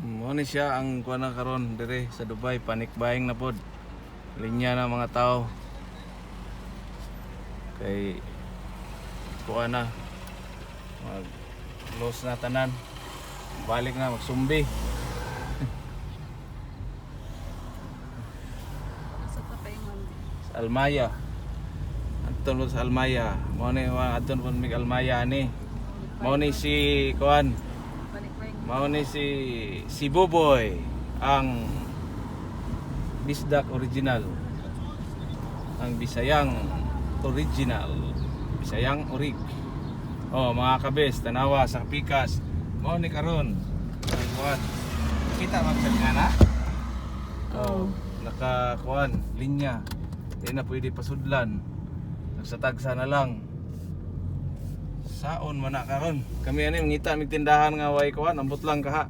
Mo ni siya ang kuha na karon dire sa Dubai, panic buying na pod. Linya na mga tao. Kay kuha na mag close na tanan. Balik na magsumbi. Nasa papaingon. Sa Almaya. Adton po sa Almaya. Mo ni adton po mig Almaya ni. Mo ni si kuan. Panikwaing. Mao ni si Buboy ang Bisdak original. Ang Bisayang original. Bisayang orig. Oh, mga kabes, tanawa sa pikas. Mao ni karon. Kuan. Kita magtagna na? Oh, nakakuan linya. Di na pwede pasudlan. Nagsatagsa na lang. Saon man na karon. Kami ani mangita mig tindahan nga way kuan, ambot lang kaha.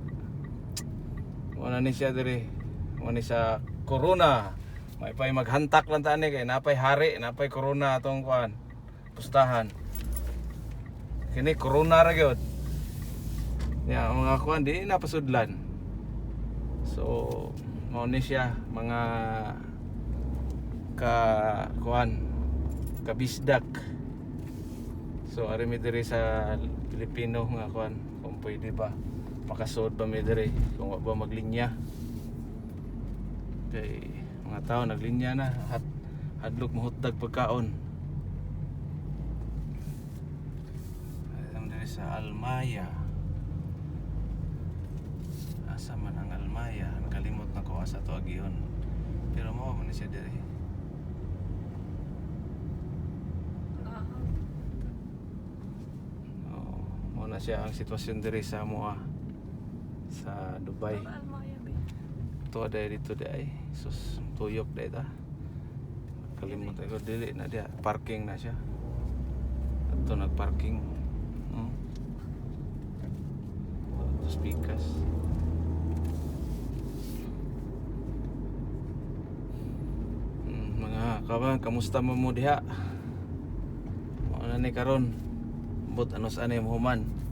Wala ni siya dire. Wala ni sa corona. May pay maghantak lang tani kay napay hari, napay corona atong kuan. Pustahan. Kini corona ra gyud. Ya mga kuan di na pasudlan. So mao ni siya mga ka kuan kabisdak. So ari mi diri sa Pilipino nga kuan kung pwede ba makasud ba mi diri kung wa ba maglinya. Kay mga tao naglinya na hadlok mahutdag pagkaon. Alam diri sa Almaya. Asa man ang Almaya? Nakalimot na ko asa to agihon. Pero mao man ni siya diri. Na siya ang sitwasyon diri sa Moa sa Dubai. To day dito day. Sus tuyok day ta. Kalimot ko dili na dia parking na siya. Ato nagparking. Speakers. Mga kawan, kamusta mo diha? Ano ni karon? But ano sa ano human?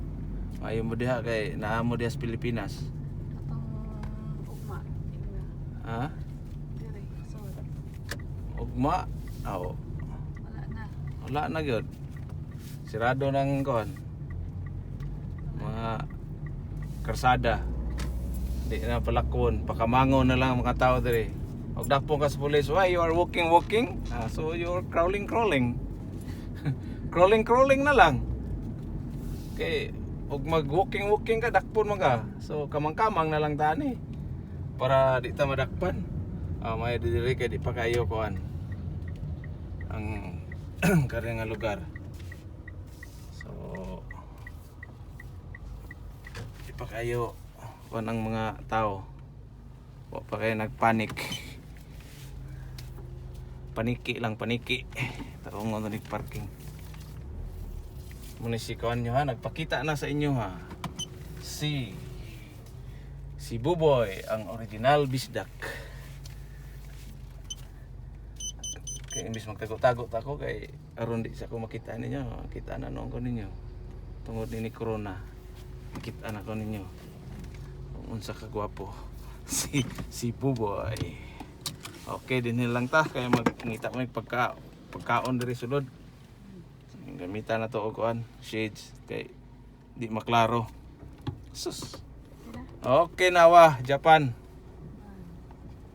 Ayaw mo diha kay naa mo diha sa Pilipinas. Atong ugma. Ha? Diri. Sod. Ugma? Oo. Wala na. Wala na gyud. Sirado nang kon. Mga karsada. Di na palakon, pakamangon na lang mga tao diri. Og dakpon ka sa pulis, why you are walking? So you're crawling. crawling na lang. Okay, og mag-walking ka, dakpon mo ka. So kamang-kamang na lang tani. Para di ta madakpan. May diri kay di pa kayo kuan. Ang kare nga lugar. So di pa kayo kuan ang mga tao. Wa pa kayo nagpanik. Paniki. Tarong nga ni parking. Muna si kawan nyo ha, nagpakita na sa inyo ha. Si Buboy, ang original Bisdak. Kaya imbis magtago-tago ako kay aron di sa ko makita ninyo. Kita na noon ko ninyo. Tungod ni corona. Makita na ko ninyo. Unsa ka gwapo. Si Buboy. Okay din lang ta kaya magngita ko pagkaon diri sulod. Gamitan na to og kuan shades kay di maklaro. Sus. Okay nawa Japan.